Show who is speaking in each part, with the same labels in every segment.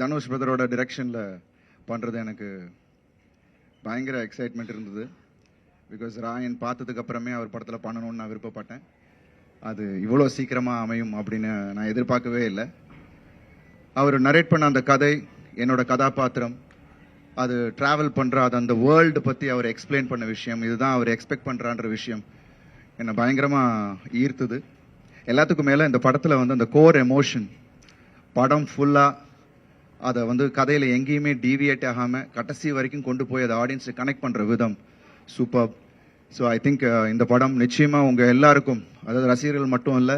Speaker 1: தனுஷ் பிரதரோட டிரெக்ஷனில் பண்ணுறது எனக்கு பயங்கர எக்ஸைட்மெண்ட் இருந்தது. பிகாஸ் ராயன் பார்த்ததுக்கு அப்புறமே அவர் படத்தில் பண்ணணும்னு நான் விருப்பப்பட்டேன். அது இவ்வளோ சீக்கிரமாக அமையும் அப்படின்னு நான் எதிர்பார்க்கவே இல்லை. அவர் நரேட் பண்ண அந்த கதை, என்னோட கதாபாத்திரம், அது ட்ராவல் பண்ணுற அது அந்த வேர்ல்டு பற்றி அவர் எக்ஸ்பிளைன் பண்ண விஷயம், இதுதான் அவர் எக்ஸ்பெக்ட் பண்ணுறான்ற விஷயம் என்னை பயங்கரமாக ஈர்த்துது. எல்லாத்துக்கும் மேலே இந்த படத்தில் வந்து அந்த கோர் எமோஷன், படம் ஃபுல்லாக அதை வந்து கதையில் எங்கேயுமே டீவியேட் ஆகாமல் கடைசி வரைக்கும் கொண்டு போய் அதை ஆடியன்ஸை கனெக்ட் பண்ணுற விதம் சூப்பர். ஸோ ஐ திங்க் இந்த படம் நிச்சயமாக உங்கள் எல்லாருக்கும், அதாவது ரசிகர்கள் மட்டும் இல்லை,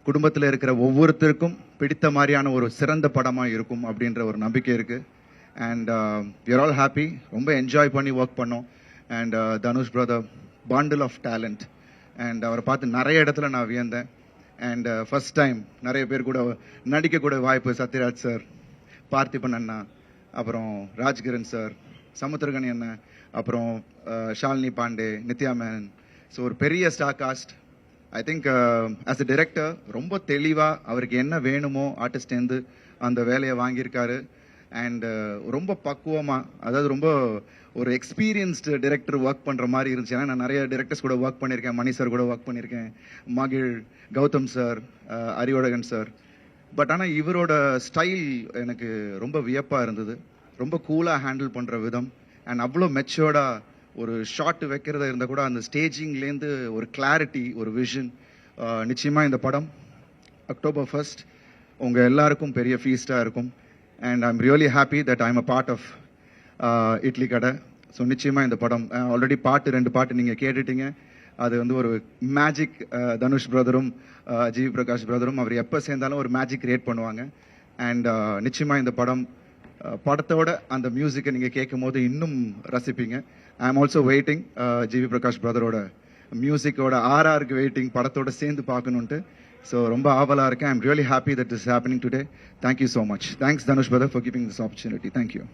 Speaker 1: குடும்பத்தில் இருக்கிற ஒவ்வொருத்தருக்கும் பிடித்த மாதிரியான ஒரு சிறந்த படமாக இருக்கும் அப்படின்ற ஒரு நம்பிக்கை இருக்குது. அண்ட் யூஆர் ஆல் ஹாப்பி, ரொம்ப என்ஜாய் பண்ணி ஒர்க் பண்ணோம். And Dhanush brother bundle of talent. And அவரை பார்த்து நிறைய இடத்துல நான் வியந்தேன். அண்ட் ஃபர்ஸ்ட் டைம் நிறைய பேர் கூட நடிக்கக்கூட வாய்ப்பு, சத்யராஜ் சார், பார்த்திபன் அண்ணா, அப்புறம் ராஜ்கிரண் சார், சமுத்திரகனி அண்ணன், அப்புறம் ஷாலினி பாண்டே, நித்யா மேனன். ஸோ ஒரு பெரிய star cast. I think as a director ரொம்ப தெளிவாக அவருக்கு என்ன வேணுமோ ஆர்டிஸ்டேருந்து அந்த வேலையை வாங்கியிருக்காரு. அண்ட் ரொம்ப பக்குவமாக, அதாவது ரொம்ப ஒரு எக்ஸ்பீரியன்ஸ்டு டைரக்டர் ஒர்க் பண்ணுற மாதிரி இருந்துச்சு. ஏன்னா நான் நிறைய டைரக்டர்ஸ் கூட ஒர்க் பண்ணியிருக்கேன், மணி சார் கூட ஒர்க் பண்ணியிருக்கேன், மகிழ், Gautham sir, Arivazhagan sir. But ஆனால் இவரோட ஸ்டைல் எனக்கு ரொம்ப வியப்பாக இருந்தது. ரொம்ப கூலாக ஹேண்டில் பண்ணுற விதம், அண்ட் அவ்வளோ மெச்சோர்டாக ஒரு ஷாட் வைக்கிறதா இருந்தால் கூட அந்த ஸ்டேஜிங்லேருந்து ஒரு கிளாரிட்டி, ஒரு விஷன். நிச்சயமாக இந்த படம் October 1 உங்கள் எல்லாருக்கும் பெரிய ஃபீஸ்டாக இருக்கும். And I am really happy that I am a part of Idli Kadai. So நிச்சயமாக இந்த படம் ஆல்ரெடி ரெண்டு பாட்டு நீங்கள் கேட்டுட்டீங்க. அது வந்து ஒரு மேஜிக். தனுஷ் பிரதரும் ஜிவி பிரகாஷ் பிரதரும் அவர் எப்போ சேர்ந்தாலும் ஒரு மேஜிக் கிரியேட் பண்ணுவாங்க. அண்ட் நிச்சயமாக இந்த படத்தோட அந்த மியூசிக்கை நீங்கள் கேட்கும் போது இன்னும் ரசிப்பீங்க. I am also waiting GV Prakash பிரதரோட மியூசிக்கோட ஆர்ஆருக்கு வெயிட்டிங், படத்தோட சேர்ந்து பார்க்கணுன்ட்டு. ஸோ ரொம்ப ஆவலாக இருக்கேன். I am really happy that is happening today. Thank you so much. Thanks Dhanush brother for giving this opportunity. Thank you.